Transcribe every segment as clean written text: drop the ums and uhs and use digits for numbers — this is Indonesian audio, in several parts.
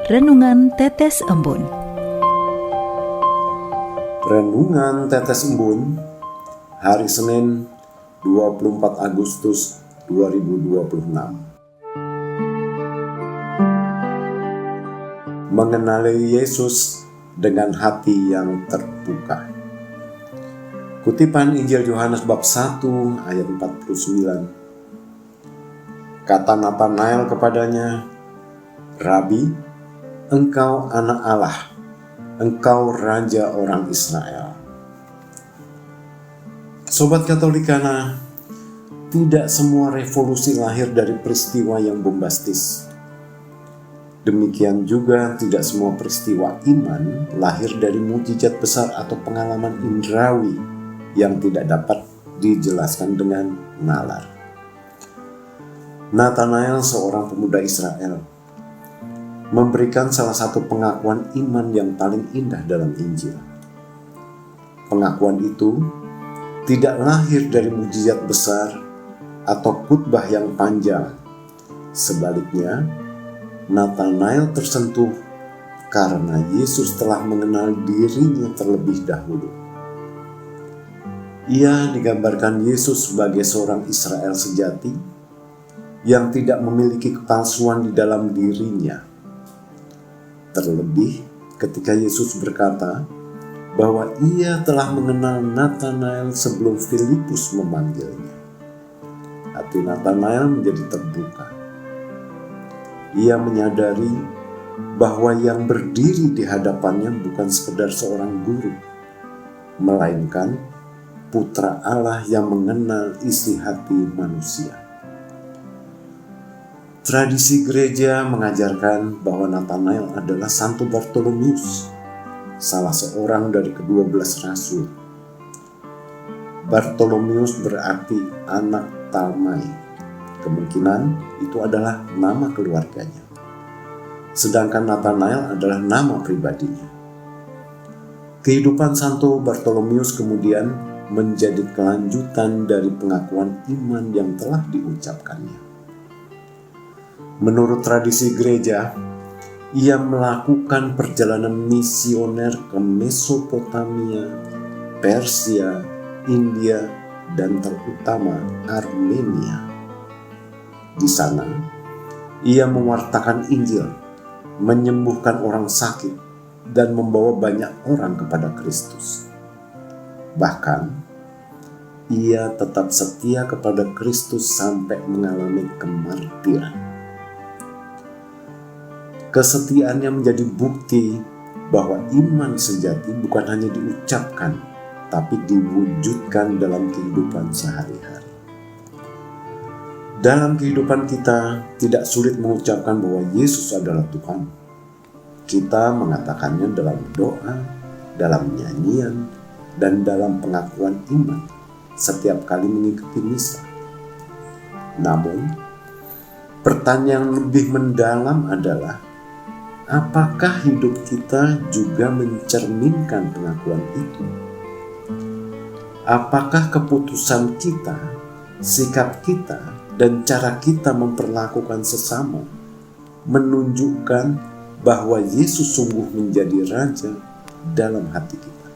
Renungan Tetes Embun. Renungan Tetes Embun, hari Senin 24 Agustus 2026. Mengenali Yesus dengan hati yang terbuka. Kutipan Injil Yohanes bab 1 ayat 49. Kata Natanael kepadanya, "Rabi, engkau anak Allah, engkau Raja orang Israel." Sobat Katolikana, tidak semua revolusi lahir dari peristiwa yang bombastis. Demikian juga tidak semua peristiwa iman lahir dari mukjizat besar atau pengalaman indrawi yang tidak dapat dijelaskan dengan nalar. Natanael, seorang pemuda Israel, memberikan salah satu pengakuan iman yang paling indah dalam Injil. Pengakuan itu tidak lahir dari mukjizat besar atau khotbah yang panjang. Sebaliknya, Natanael tersentuh karena Yesus telah mengenal dirinya terlebih dahulu. Ia digambarkan Yesus sebagai seorang Israel sejati yang tidak memiliki kepalsuan di dalam dirinya. Terlebih ketika Yesus berkata bahwa ia telah mengenal Natanael sebelum Filipus memanggilnya. Hati Natanael menjadi terbuka. Ia menyadari bahwa yang berdiri di hadapannya bukan sekedar seorang guru, melainkan Putra Allah yang mengenal isi hati manusia. Tradisi gereja mengajarkan bahwa Natanael adalah Santo Bartolomeus, salah seorang dari ke-12 rasul. Bartolomeus berarti anak Talmai. Kemungkinan itu adalah nama keluarganya. Sedangkan Natanael adalah nama pribadinya. Kehidupan Santo Bartolomeus kemudian menjadi kelanjutan dari pengakuan iman yang telah diucapkannya. Menurut tradisi gereja, ia melakukan perjalanan misioner ke Mesopotamia, Persia, India, dan terutama Armenia. Di sana, ia mewartakan Injil, menyembuhkan orang sakit, dan membawa banyak orang kepada Kristus. Bahkan, ia tetap setia kepada Kristus sampai mengalami kemartiran. Kesetiaannya menjadi bukti bahwa iman sejati bukan hanya diucapkan, tapi diwujudkan dalam kehidupan sehari-hari. Dalam kehidupan kita, tidak sulit mengucapkan bahwa Yesus adalah Tuhan. Kita mengatakannya dalam doa, dalam nyanyian, dan dalam pengakuan iman setiap kali mengikuti misa. Namun, pertanyaan lebih mendalam adalah, apakah hidup kita juga mencerminkan pengakuan itu? Apakah keputusan kita, sikap kita, dan cara kita memperlakukan sesama menunjukkan bahwa Yesus sungguh menjadi Raja dalam hati kita?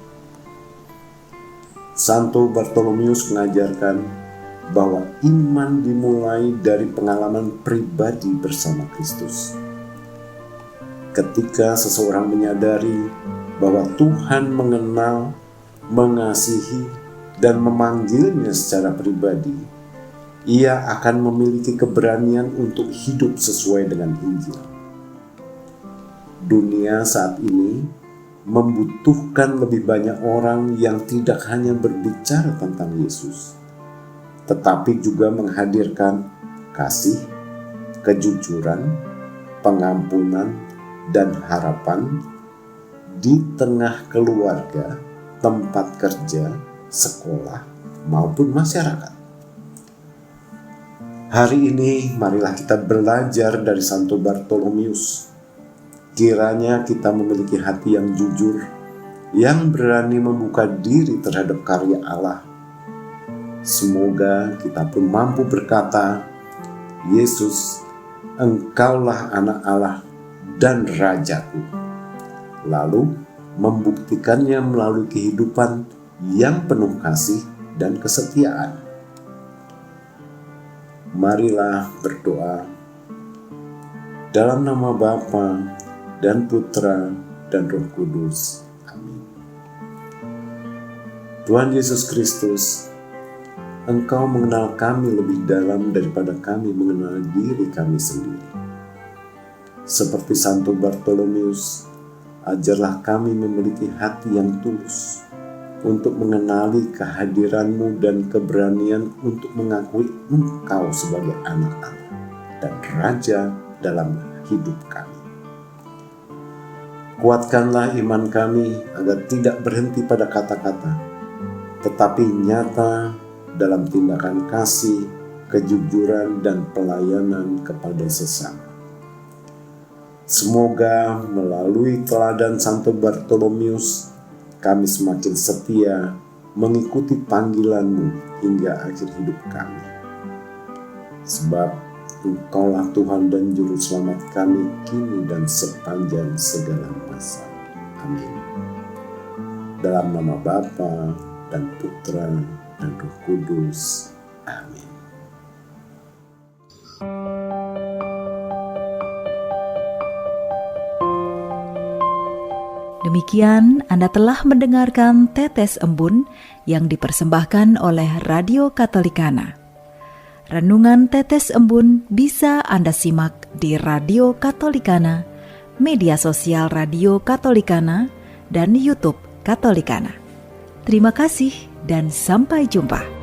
Santo Bartolomeus mengajarkan bahwa iman dimulai dari pengalaman pribadi bersama Kristus. Ketika seseorang menyadari bahwa Tuhan mengenal, mengasihi, dan memanggilnya secara pribadi, ia akan memiliki keberanian untuk hidup sesuai dengan Injil. Dunia saat ini membutuhkan lebih banyak orang yang tidak hanya berbicara tentang Yesus, tetapi juga menghadirkan kasih, kejujuran, pengampunan, dan harapan di tengah keluarga, tempat kerja, sekolah, maupun masyarakat. Hari ini marilah kita belajar dari Santo Bartolomeus. Kiranya kita memiliki hati yang jujur, yang berani membuka diri terhadap karya Allah. Semoga kita pun mampu berkata, "Yesus, Engkaulah anak Allah dan Rajaku. Lalu membuktikannya melalui kehidupan yang penuh kasih dan kesetiaan. Marilah berdoa. Dalam nama Bapa dan Putra dan Roh Kudus. Amin. Tuhan Yesus Kristus, Engkau mengenal kami lebih dalam daripada kami mengenal diri kami sendiri. Seperti Santo Bartolomeus, ajarlah kami memiliki hati yang tulus untuk mengenali kehadiran-Mu dan keberanian untuk mengakui Engkau sebagai anak Allah dan Raja dalam hidup kami. Kuatkanlah iman kami agar tidak berhenti pada kata-kata, tetapi nyata dalam tindakan kasih, kejujuran, dan pelayanan kepada sesama. Semoga melalui teladan Santo Bartolomeus, kami semakin setia mengikuti panggilan-Mu hingga akhir hidup kami. Sebab Engkaulah Tuhan dan Juru Selamat kami kini dan sepanjang segala masa. Amin. Dalam nama Bapa dan Putra dan Roh Kudus. Amin. Demikian Anda telah mendengarkan Tetes Embun yang dipersembahkan oleh Radio Katolikana. Renungan Tetes Embun bisa Anda simak di Radio Katolikana, media sosial Radio Katolikana, dan YouTube Katolikana. Terima kasih dan sampai jumpa.